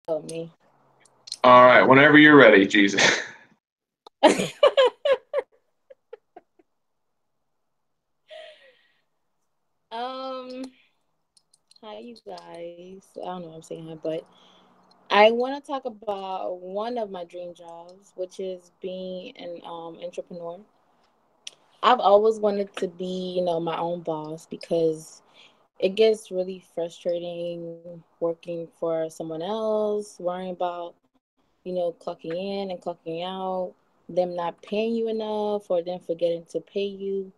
Help me. All right, whenever you're ready, Jesus. um, Hi you guys. I don't know what I'm saying hi, but I want to talk about one of my dream jobs, which is being an entrepreneur. I've always wanted to be, my own boss because it gets really frustrating working for someone else, worrying about, clocking in and clocking out, them not paying you enough or them forgetting to pay you.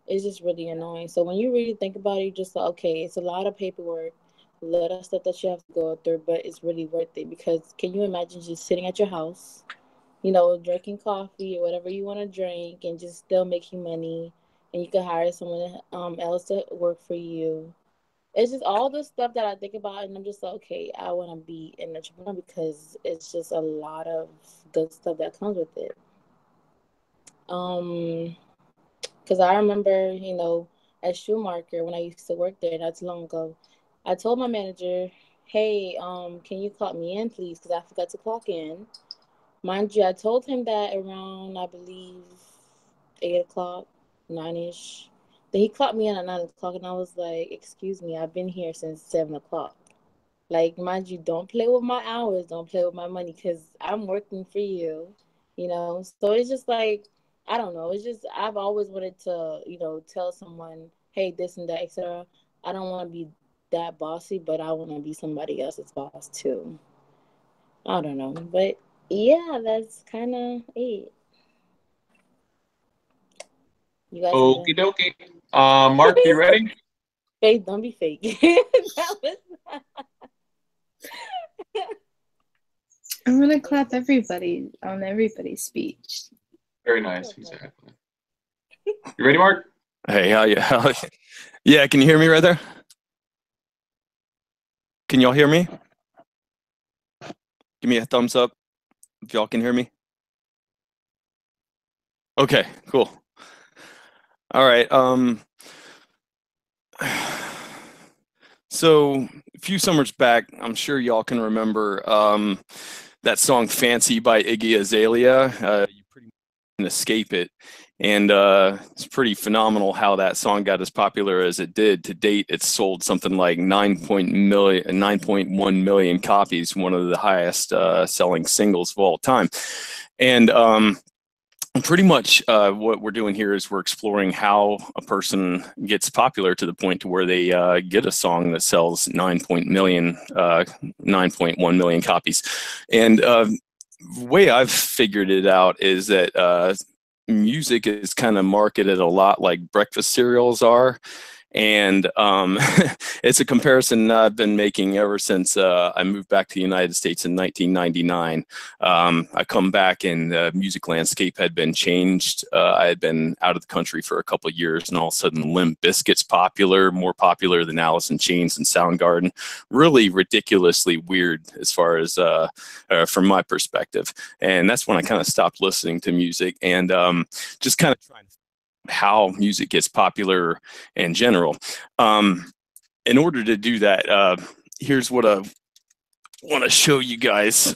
It's just really annoying. So when you really think about it, you're just like, okay, it's a lot of paperwork, a lot of stuff that you have to go through, but it's really worth it because can you imagine just sitting at your house, drinking coffee or whatever you want to drink and just still making money and you can hire someone else to work for you. It's just all the stuff that I think about, and I'm just like, okay, I want to be an entrepreneur because it's just a lot of good stuff that comes with it. Um, because I remember, at Schumacher when I used to work there not too long ago, I told my manager, "Hey, can you clock me in, please? Because I forgot to clock in." Mind you, I told him that around, I believe, 8 o'clock, 9 ish. Then he clocked me in at 9 o'clock, and I was like, "Excuse me, I've been here since 7 o'clock." Like, mind you, don't play with my hours, don't play with my money, because I'm working for you, So it's just like, I don't know. It's just I've always wanted to, tell someone, hey, this and that, etc. I don't want to be that bossy, but I want to be somebody else's boss too. I don't know, but yeah, that's kind of it. You guys have Okie any? dokie. Mark, you ready? Faith, don't be fake. That was I'm gonna clap everybody on everybody's speech. Very nice. Exactly. You ready, Mark? Hey, how you? Yeah, can you hear me right there? Can y'all hear me? Give me a thumbs up if y'all can hear me. Okay, cool. All right. So a few summers back, I'm sure y'all can remember that song "Fancy" by Iggy Azalea. You pretty much can escape it. And it's pretty phenomenal how that song got as popular as it did. To date, it's sold something like 9.1 million copies, one of the highest selling singles of all time. And pretty much what we're doing here is we're exploring how a person gets popular to the point to where they get a song that sells 9.1 million copies. And the way I've figured it out is that music is kind of marketed a lot like breakfast cereals are. And it's a comparison I've been making ever since I moved back to the United States in 1999. I come back and the music landscape had been changed. I had been out of the country for a couple of years, and all of a sudden Limp Bizkit's popular, more popular than Alice in Chains and Soundgarden. Really ridiculously weird as far as from my perspective. And that's when I kind of stopped listening to music and just kind of trying to how music gets popular in general. In order to do that, here's what I want to show you guys.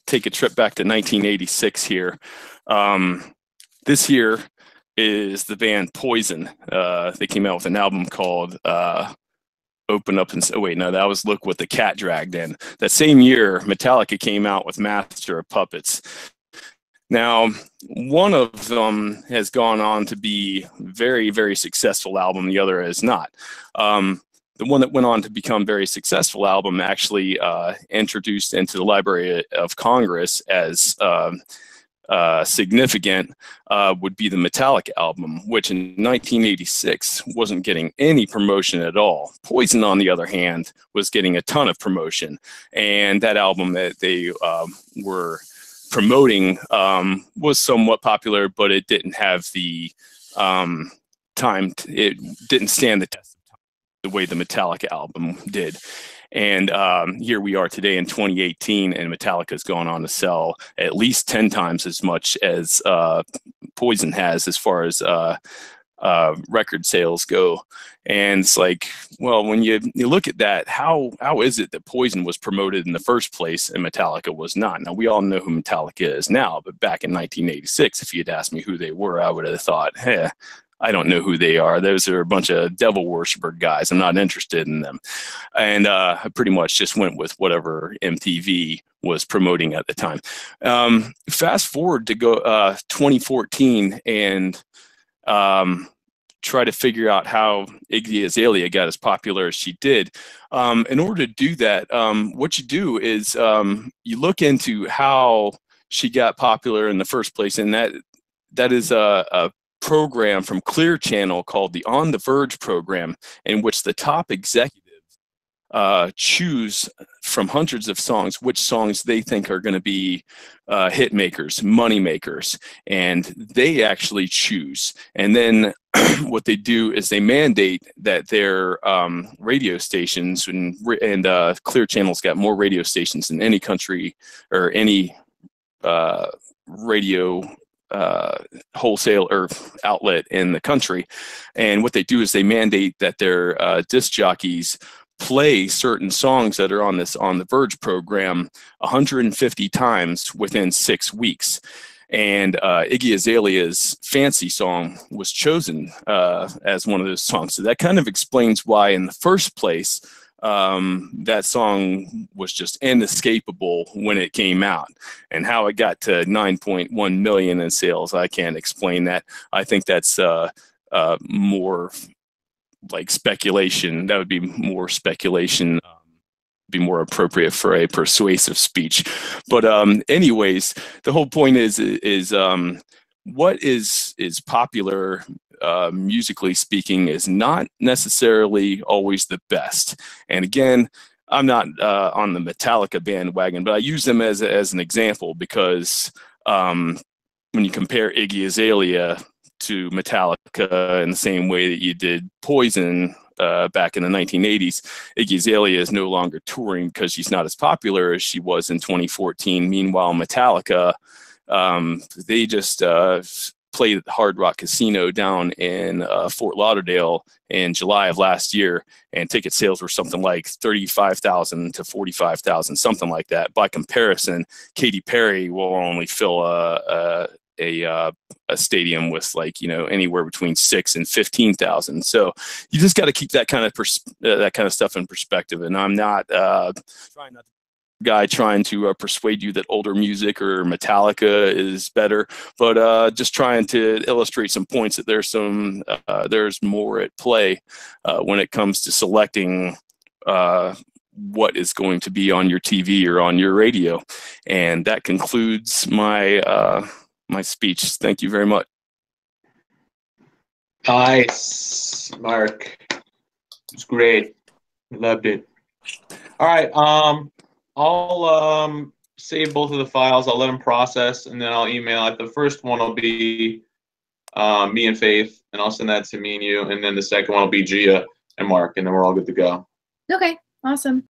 Take a trip back to 1986 here. This here is the band Poison. They came out with an album called Open Up and oh wait, no, that was Look What the Cat Dragged In. That same year, Metallica came out with Master of Puppets. Now, one of them has gone on to be very, very successful album. The other is not. The one that went on to become very successful album actually introduced into the Library of Congress as significant would be the Metallica album, which in 1986 wasn't getting any promotion at all. Poison, on the other hand, was getting a ton of promotion. And that album that they were promoting was somewhat popular, but it didn't have the it didn't stand the test of time the way the Metallica album did. And here we are today in 2018, and Metallica's gone on to sell at least 10 times as much as Poison has, as far as record sales go. And it's like, well, when you look at that, how is it that Poison was promoted in the first place and Metallica was not? Now, we all know who Metallica is now, but back in 1986, if you'd asked me who they were, I would have thought, hey, I don't know who they are. Those are a bunch of devil worshiper guys. I'm not interested in them. And I pretty much just went with whatever MTV was promoting at the time. Fast forward to go 2014 and try to figure out how Iggy Azalea got as popular as she did. In order to do that, what you do is you look into how she got popular in the first place, and that is a program from Clear Channel called the On the Verge program, in which the top executives choose from hundreds of songs which songs they think are going to be hit makers, money makers, and they actually choose. And then what they do is they mandate that their radio stations, and Clear Channel's got more radio stations than any country or any radio wholesale or outlet in the country. And what they do is they mandate that their disc jockeys play certain songs that are on this On the Verge program 150 times within 6 weeks. And Iggy Azalea's Fancy song was chosen as one of those songs. So that kind of explains why in the first place that song was just inescapable when it came out. And how it got to 9.1 million in sales, I can't explain that. I think that's more like speculation. That would be more speculation, be more appropriate for a persuasive speech. But anyways, the whole point is what is popular musically speaking is not necessarily always the best. And again, I'm not on the Metallica bandwagon, but I use them as an example because when you compare Iggy Azalea to Metallica in the same way that you did Poison back in the 1980s, Iggy Azalea is no longer touring because she's not as popular as she was in 2014. Meanwhile, Metallica, they just played at the Hard Rock Casino down in Fort Lauderdale in July of last year, and ticket sales were something like 35,000 to 45,000, something like that. By comparison, Katy Perry will only fill a stadium with, like, you know, anywhere between 6,000 and 15,000. So you just got to keep that kind of stuff in perspective. And I'm not trying to persuade you that older music or Metallica is better, but just trying to illustrate some points that there's more at play when it comes to selecting what is going to be on your TV or on your radio. And that concludes my my speech. Thank you very much. Nice, Mark. It's great. I loved it. All right. I'll save both of the files. I'll let them process, and then I'll email it. The first one will be me and Faith, and I'll send that to me and you. And then the second one will be Gia and Mark, and then we're all good to go. Okay, awesome.